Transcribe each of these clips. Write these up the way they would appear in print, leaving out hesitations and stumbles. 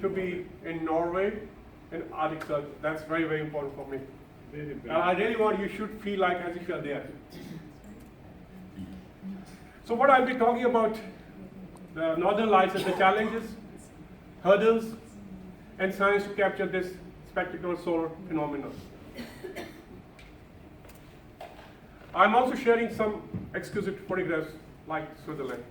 to be in Norway in Arctic Circle. That's very, very important for me. And I really want you should feel like as if you're there. So what I'll be talking about, the Northern Lights and the challenges, hurdles, and science to capture this spectacular solar phenomenon. I'm also sharing some exquisite photographs like Switzerland.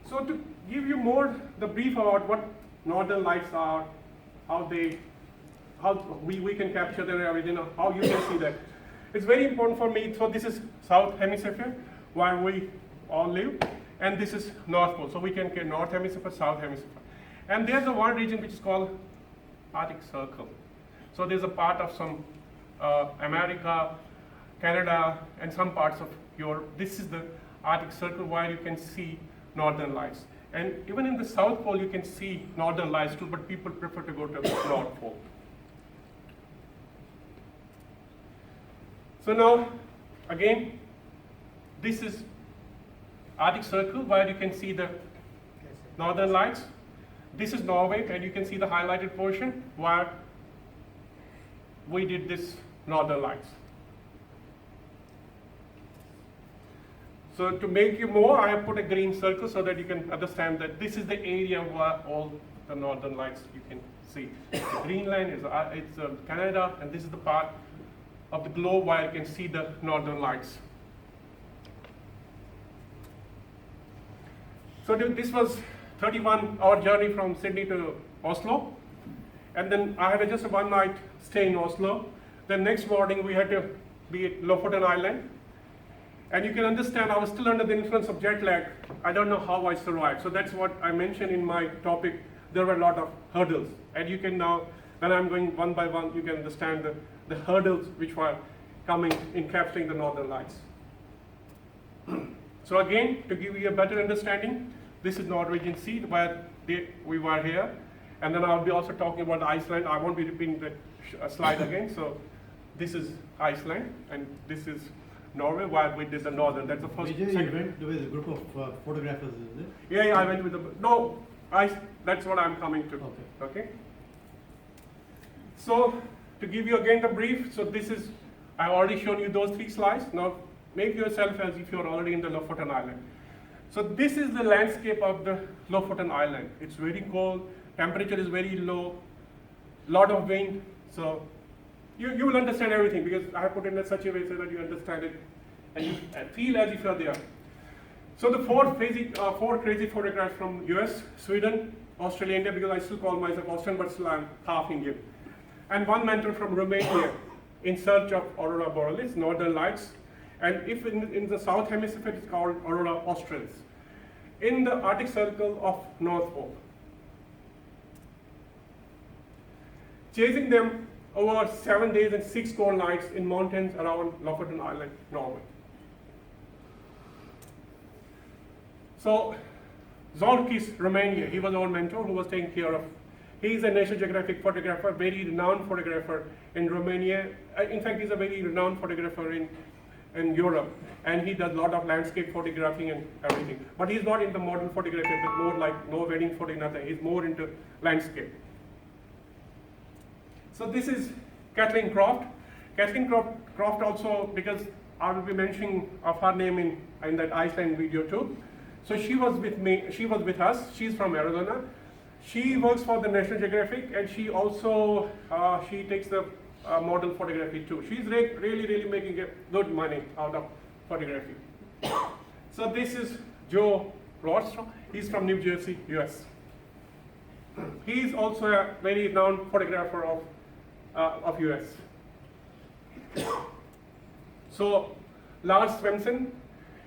So to give you more the brief about what Northern Lights are, how we can capture them and everything, how you can see that. It's very important for me. So this is South Hemisphere where we all live, and this is North Pole. So we can get North Hemisphere, South Hemisphere. And there's a one region which is called Arctic Circle. So there's a part of some America, Canada, and some parts of Europe. This is the Arctic Circle where you can see Northern Lights. And even in the South Pole, you can see Northern Lights too, but people prefer to go to the North Pole. So now, again, this is Arctic Circle where you can see the Northern Lights. This is Norway, and you can see the highlighted portion where we did this Northern Lights. So to make you more, I have put a green circle so that you can understand that this is the area where all the Northern Lights you can see. Greenland is Canada, and this is the part of the globe where you can see the Northern Lights. So this was 31-hour journey from Sydney to Oslo, and then I had just a one-night stay in Oslo. Then next morning we had to be at Lofoten Island. And you can understand I was still under the influence of jet lag. I don't know how I survived. So that's what I mentioned in my topic. There were a lot of hurdles. And you can now, when I'm going one by one, you can understand the hurdles which were coming in capturing the Northern Lights. So again, to give you a better understanding, this is Norwegian Sea where we were here. And then I'll be also talking about Iceland. I won't be repeating the slide again. So this is Iceland, and this is Norway, where we did the northern. That's the first. Vijay, you went with a group of photographers, is it? Yeah, I went with the. No, that's what I'm coming to. Okay. So to give you again the brief. So this is. I've already shown you those 3 slides. Now make yourself as if you're already in the Lofoten Island. So this is the landscape of the Lofoten Island. It's very cold. Temperature is very low. Lot of wind. So you will understand everything because I have put it in such a way so that you understand it and you feel as if you're there. So the four crazy photographs from US, Sweden, Australia, India, because I still call myself Australian, but still I'm half Indian. And one mentor from Romania in search of Aurora Borealis, Northern Lights. And if in the South Hemisphere, it's called Aurora Australis. In the Arctic Circle of North Pole. Chasing them over 7 days and 6 cold nights in mountains around Lofoten Island, Norway. So, Zolkis, Romania, he was our mentor who was taking care of. He's a National Geographic photographer, very renowned photographer in Romania. In fact, he's a very renowned photographer in Europe. And he does a lot of landscape photographing and everything. But he's not into model photography, but more like no wedding photo, nothing. He's more into landscape. So this is Kathleen Croft. Kathleen Croft also, because I will be mentioning of her name in that Iceland video too. So she was with me, she was with us, she's from Arizona. She works for the National Geographic, and she also, she takes the model photography too. She's really making good money out of photography. So this is Joe Rostro, he's from New Jersey, US. He's also a very renowned photographer of US. So Lars Svensson,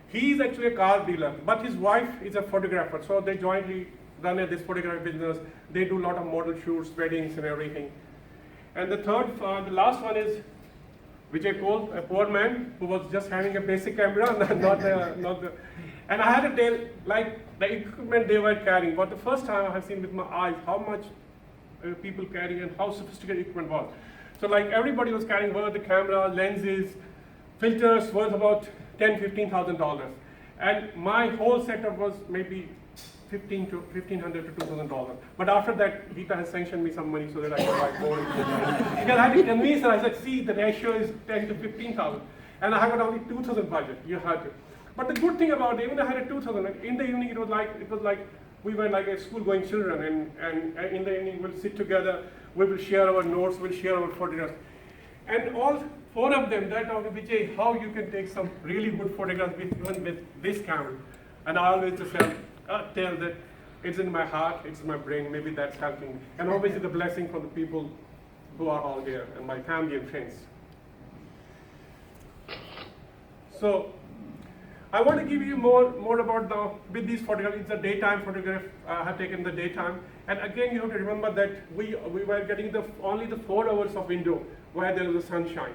he is actually a car dealer, but his wife is a photographer. So they jointly run this photography business. They do a lot of model shoots, weddings, and everything. And the the last one is Vijay Koul, a poor man who was just having a basic camera, not the. And I had to tell, like the equipment they were carrying. But the first time I have seen with my eyes how much people carry and how sophisticated equipment was. So like everybody was carrying the camera, lenses, filters worth about $10,000–15,000. And my whole setup was maybe $1,500 to $2,000. But after that, Vita has sanctioned me some money so that I can buy more. Because I had to convince her. I said, see, the ratio is 10 to 15,000, and I have got only 2,000 budget. You have to. But the good thing about it, even I had a 2,000. In the evening, it was like we were like a school-going children, and in the evening we'll sit together. We will share our notes. We'll share our photographs, and all 4 of them. That told me, Vijay, how you can take some really good photographs even with this camera. And I always just tell that it's in my heart, it's in my brain, maybe that's helping. And obviously the blessing from the people who are all here, and my family and friends. So, I want to give you more about with these photographs. It's a daytime photograph I have taken in the daytime. And again, you have to remember that we were getting only the 4 hours of window where there was a sunshine.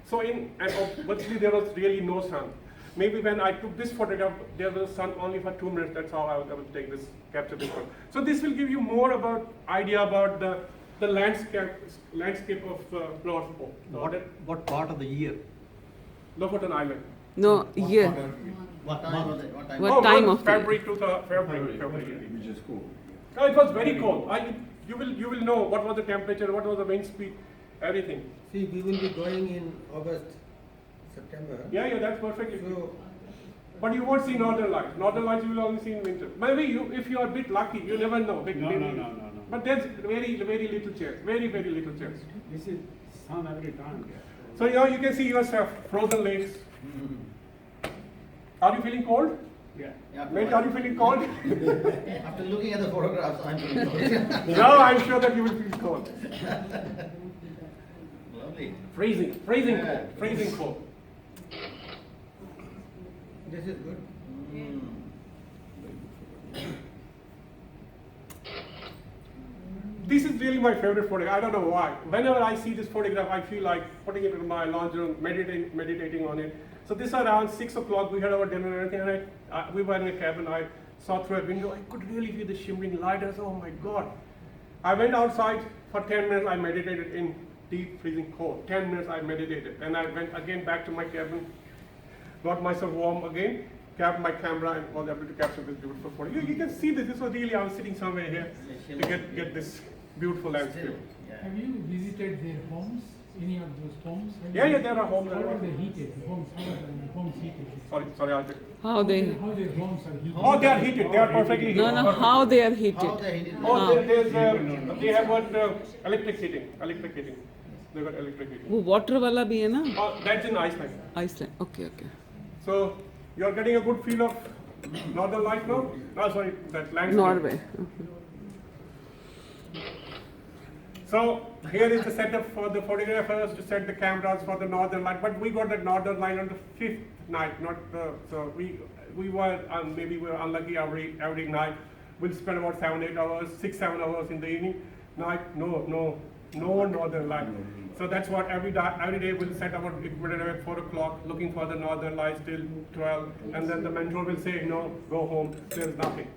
So and obviously there was really no sun. Maybe when I took this photograph, there was sun only for 2 minutes. That's how I was able to capture this one. So this will give you more idea about the landscape of Florida. What part of the year? Lofoten Island. No, year. What time of the What time of the year? February to February. Which is cool. No, it was very cold. You will know what was the temperature, what was the wind speed, everything. See, we will be going in August, September. Yeah, that's perfectly good. So, But you won't see northern lights. Northern lights you will only see in winter. Maybe if you are a bit lucky, you never know. No. But there's very little chance. Very little chance. This is sun every time. So you can see yourself, frozen lakes. Are you feeling cold? Yeah. Mate, are you feeling cold? After looking at the photographs, I'm feeling cold. No, I'm sure that you will feel cold. Lovely. Freezing cold. this is good. This is really my favorite photograph. I don't know why. Whenever I see this photograph, I feel like putting it in my lounge room, meditating on it. So this around 6 o'clock, we had our dinner and everything, and we were in a cabin. I saw through a window. I could really see the shimmering light. I said, oh my God. I went outside for 10 minutes. I meditated in deep freezing cold. 10 minutes I meditated. And I went again back to my cabin, got myself warm again, grabbed my camera and was able to capture this beautiful photo. You can see this. This was really, I was sitting somewhere here to get this beautiful landscape. Have you visited their homes? Any of those homes? Yeah, there are homes. How are they heated? The homes, how are the homes heated? Sorry, I'll take. How their homes are heated? Oh, they are heated. They are perfectly heated. No, how they are heated. How they heated? Oh, they have got electric heating. They got electric heating. वो water वाला भी है ना? Oh, that's in Iceland. Iceland. Okay. So you are getting a good feel of northern light now. No, sorry, that landscape. Norway. So here is the setup for the photographers to set the cameras for the northern light. But we got that northern light on the 5th night, not the. So we were maybe we were unlucky every night. We'll spend about 7-8 hours, 6-7 hours in the evening. Night, no northern light. So that's what every day we'll set our equipment at 4 o'clock, looking for the northern lights till 12, and then the mentor will say, no, go home. There's nothing.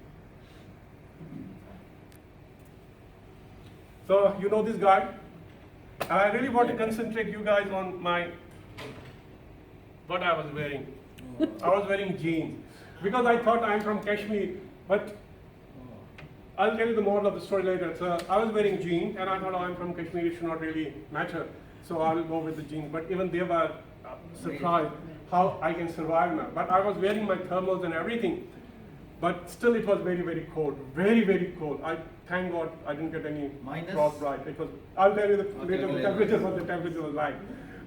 So you know this guy. I really want to concentrate you guys on what I was wearing. I was wearing jeans because I thought I'm from Kashmir, but I'll tell you the moral of the story later. So I was wearing jeans and I thought, I'm from Kashmir, it should not really matter. So I will go with the jeans. But even they were surprised how I can survive now. But I was wearing my thermals and everything. But still it was very cold. Very cold. I thank God I didn't get any frostbite. Because I'll tell you the temperature was like.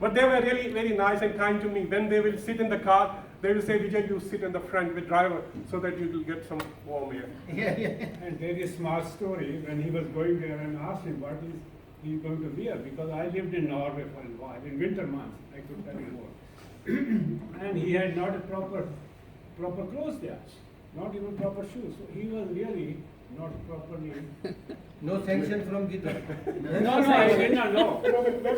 But they were really very nice and kind to me. When they will sit in the car, they will say, Vijay, you sit in the front with driver so that you will get some warm air. Yeah. And there is a small story when he was going there and asked him what is he going to wear, because I lived in Norway for a while, in winter months, I could tell you more. And he had not a proper clothes there, not even proper shoes. So he was really not properly. No sanction from Gita. No, I did not know.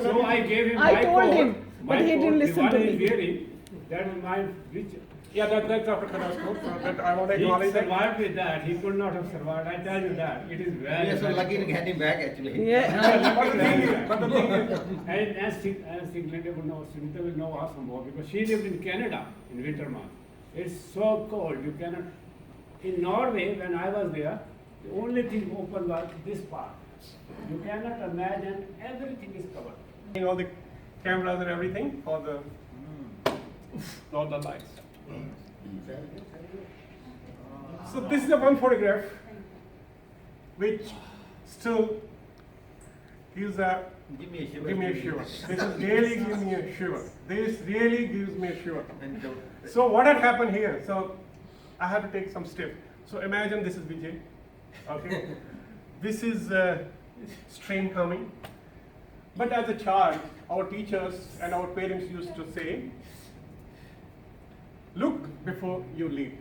So I gave him I my told coat. him, but My he didn't coat, listen the to one me. he's wearing, that was mine, which Yeah, that's Dr. Khanna's quote. So that I want to he acknowledge that. survived with that. He could not have survived. I tell you that. It is very. We are so lucky to get him back actually. Yeah. But the thing is, And Siglinda will know, Sunita will know us more because she lived in Canada in winter months. It's so cold, you cannot in Norway, when I was there, the only thing open was this part. You cannot imagine, everything is covered. All the cameras and everything for the northern lights. So this is the one photograph which still gives a Give me a shiver. give me a shiver. This is really gives me a shiver. This really gives me a shiver. And So what had happened here? So I had to take some steps. So imagine this is Vijay. Okay. This is stream coming. But as a child, our teachers and our parents used to say, look before you leave.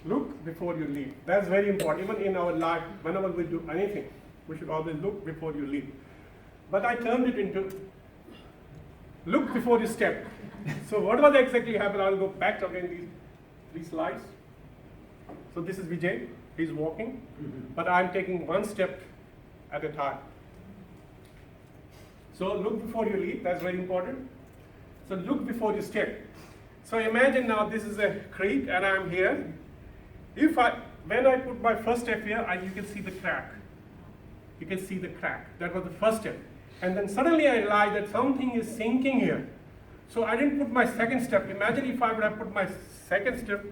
Look before you leave. That's very important. Even in our life, whenever we do anything, we should always look before you leave. But I turned it into look before you step. So what was exactly happened? I'll go back to again these slides. So this is Vijay. He's walking, but I'm taking one step at a time. So look before you leave. That's very important. So look before you step. So imagine now this is a creek and I'm here. When I put my first step here, you can see the crack. You can see the crack. That was the first step. And then suddenly I realized that something is sinking here. So I didn't put my second step. Imagine if I would have put my second step,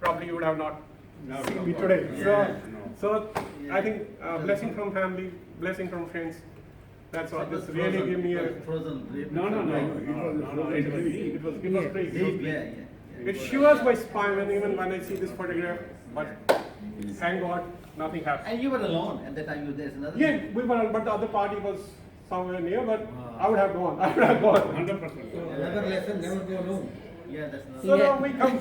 probably you would have not seen me today. So I think blessing from family, blessing from friends. That's what this really gave me a. frozen grape. No, it was deep. It was great. Deep, yeah. It shivers my spine even when I see this photograph. But thank God, nothing happened. And you were alone at that time. There's another. Yeah, we were, but the other party was somewhere near. But I would have gone. I would have gone. 100%. So another lesson, never go alone. Yeah, that's another. So now we come.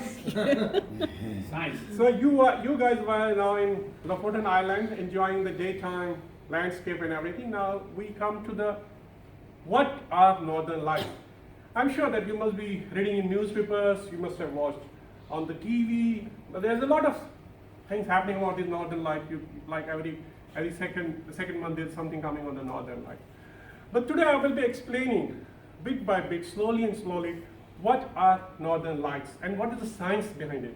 Science. So you guys were now in Lofoten Island enjoying the daytime landscape and everything. Now we come to what are northern lights? I'm sure that you must be reading in newspapers, you must have watched on the TV, but there's a lot of things happening about the northern light. Like every second month there's something coming on the northern light. But today I will be explaining bit by bit, slowly and slowly, what are northern lights and what is the science behind it.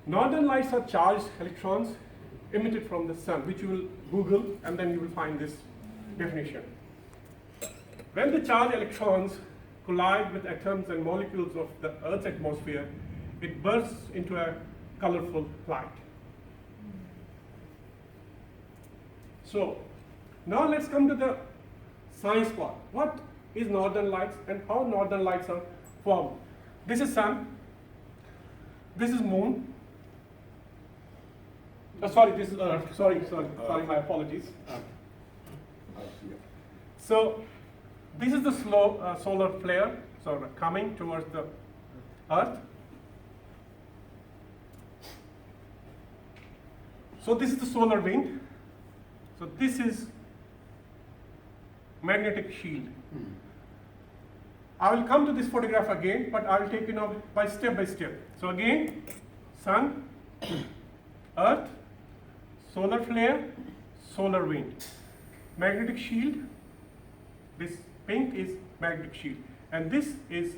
Northern lights are charged electrons emitted from the sun, which you will Google and then you will find this definition. When the charged electrons collide with atoms and molecules of the Earth's atmosphere, it bursts into a colorful light. So now let's come to the science part. What is northern lights and how northern lights are formed? This is sun. This is moon. Sorry, this is Earth. Sorry, my apologies. So this is the solar flare, so coming towards the Earth. So this is the solar wind. So this is magnetic shield. I will come to this photograph again, but I will take it now by step. So again, sun, Earth, solar flare, solar wind, magnetic shield. This pink is magnetic shield, and this is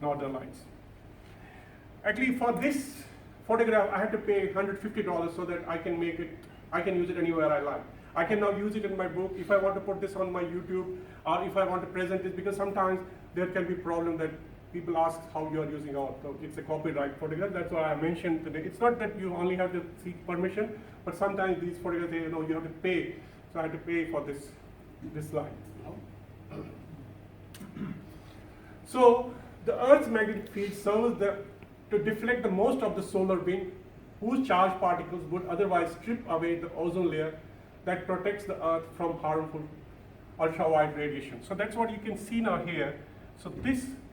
northern lights. Actually, for this photograph, I had to pay $150 so that I can make it. I can use it anywhere I like. I can now use it in my book if I want to put this on my YouTube, or if I want to present this, because sometimes there can be problem that people ask how you are using our. So it's a copyright photograph. That's why I mentioned today. It's not that you only have to seek permission, but sometimes these photographs, you have to pay. So I had to pay for this slide. So the Earth's magnetic field serves to deflect the most of the solar wind, whose charged particles would otherwise strip away the ozone layer that protects the Earth from harmful ultraviolet radiation. So that's what you can see now here. So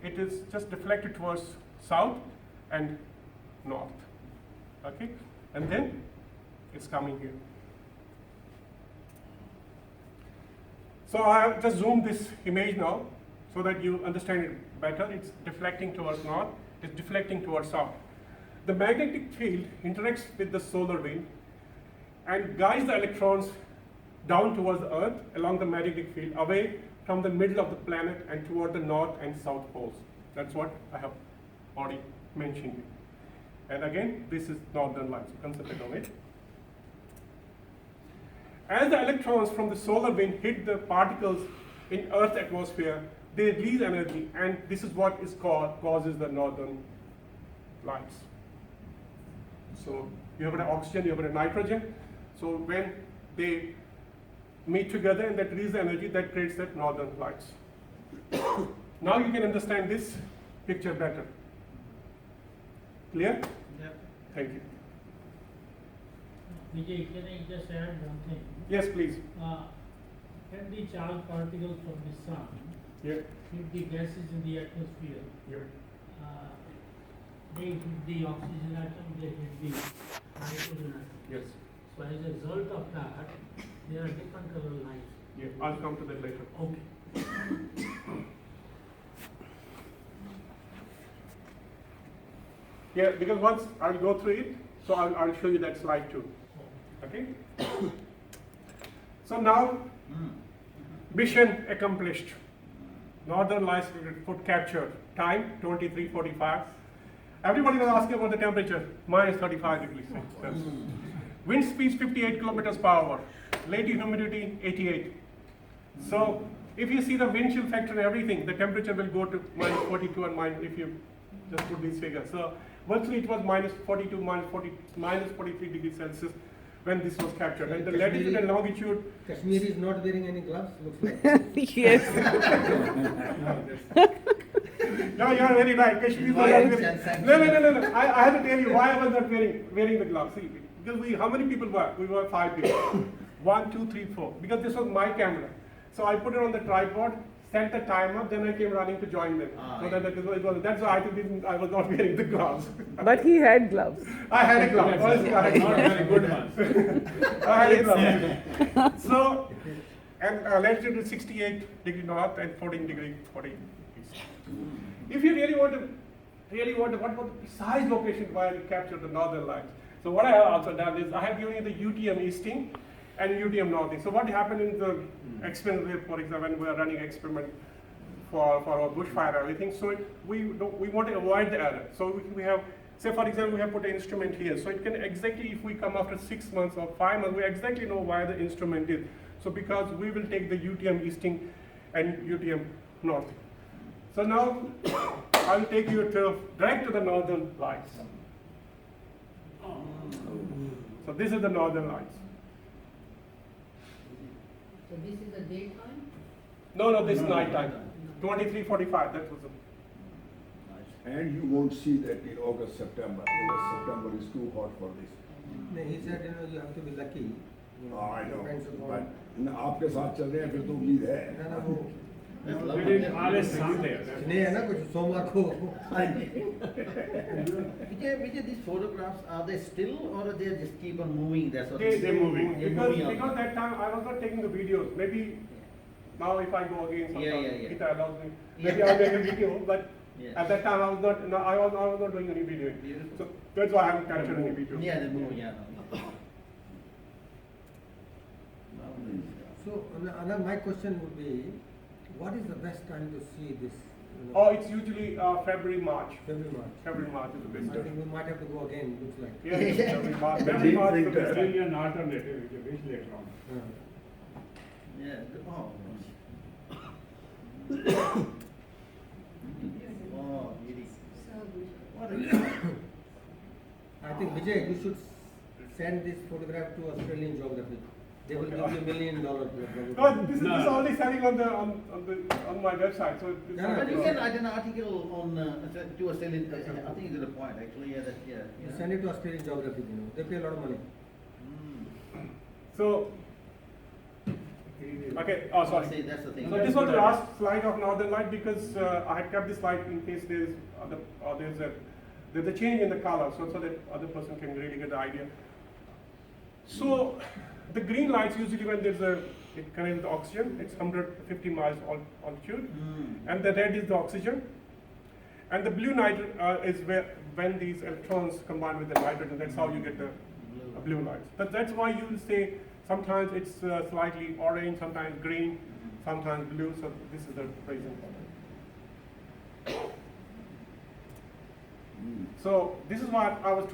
it is just deflected towards south and north. Okay, and then it's coming here. So I have just zoomed this image now so that you understand it better. It's deflecting towards north, it's deflecting towards south. The magnetic field interacts with the solar wind and guides the electrons down towards the Earth along the magnetic field, away from the middle of the planet and toward the north and south poles. That's what I have already mentioned it. And again, this is northern lights, concentrate on it. As the electrons from the solar wind hit the particles in Earth's atmosphere, they release energy, and this is what is causes the northern lights. So you have an oxygen, you have a nitrogen. So when they meet together and that release the energy, that creates the northern lights. Now you can understand this picture better. Clear? Yeah. Thank you. Vijay, can I just add one thing? Yes, please. Can the charged particles from the sun Yeah. hit the gases in the atmosphere? Yeah. They hit the oxygen atom, they hit the nitrogen atom. Yes. So as a result of that, there are different color lines. Yeah. I'll come to that later. Okay. Yeah, because once I'll go through it, so I'll show you that slide too. Okay? So now, mission accomplished. Northern lights could capture. Time 23:45. Everybody was asking about the temperature, minus 35 degrees Celsius. Wind speeds 58 kilometers per hour. Latent humidity 88. So if you see the wind chill factor and everything, the temperature will go to minus 42 and minus, if you just put these figures. So virtually it was minus 42, minus 43 degrees Celsius when this was captured. And the latitude and longitude. Kashmir is not wearing any gloves, looks like. Yes. No, you're very right. Kashmir was not wearing. No. I have to tell you why I was not wearing the gloves. See, because how many people were? We were 5 people. 1, 2, 3, 4. Because this was my camera. So I put it on the tripod, set the timer, then I came running to join them. So that's why I was not wearing the gloves. But he had gloves. I had a glove. Honestly, I had a glove. Very good ones. I had a glove. So, and latitude is 68 degree north and 14 degree east. If you really want to, what about the precise location where you capture the northern lights? So what I have also done is I have given you the UTM easting and UTM northing. So what happened in the experiment, for example, when we are running experiment for our bushfire and everything, so we want to avoid the error. So we have, say for example, we have put an instrument here. So it can exactly, if we come after 6 months or 5 months, we exactly know why the instrument is. So because we will take the UTM easting and UTM northing. So now I will take you direct to the northern lights. So this is the northern lights. So this is the daytime? No, this is night time. 23:45. That was And you won't see that in August, September, because September is too hot for this. No, he said, you have to be lucky. I know, Depends on but आपके साथ चल रहे हैं फिर तो उम्मीद है. ना ना वो There is always some there. स्नेह है ना कुछ सोमवार को. Vijay, these photographs, are they still or they just keep on moving? That's what they're moving. They're Because, moving on. because that time I was not taking the videos. Maybe now if I go again sometime, Yeah. it allows me. Yeah. Maybe I'll make a video, but Yeah. at that time I was not. No, I was not doing any video. Beautiful. So that's why I haven't captured any video. Yeah, they move, yeah. So, another my question would be, what is the best time to see this? Oh, it's usually February, March. February, March. February, March is the best I time. think we might have to go again, looks like. Yeah, February, March. The February, deep March is the winter. best There time. is an alternative, which later on. Yeah, oh. Oh, beauty. So beautiful. What a I think Vijay, you should send this photograph to Australian Geography. They will give you $1 million. No, this is only selling on my website. So it's Yeah, But you can write an article on, to Australian, I think you did a point actually, yeah, that, yeah. You send it to Australian Geography, they pay a lot of money. So, okay, oh sorry. See, that's the thing. So this was the last slide of Northern Light because I had kept this slide in case there's a change in the color, so that other person can really get the idea. So the green lights usually when it connects with oxygen, it's 150 miles altitude, and the red is the oxygen, and the blue is when these electrons combine with the nitrogen. That's how you get the blue lights. But that's why you will say sometimes it's slightly orange, sometimes green, sometimes blue. So this is the reason for that. So this is what I was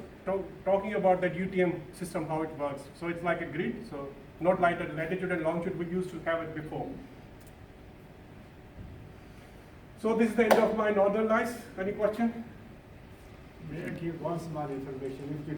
talking about, that UTM system, how it works. So it's like a grid, so not like the latitude and longitude we used to have it before. So this is the end of my northern lights. Any question? May I give one small information? If you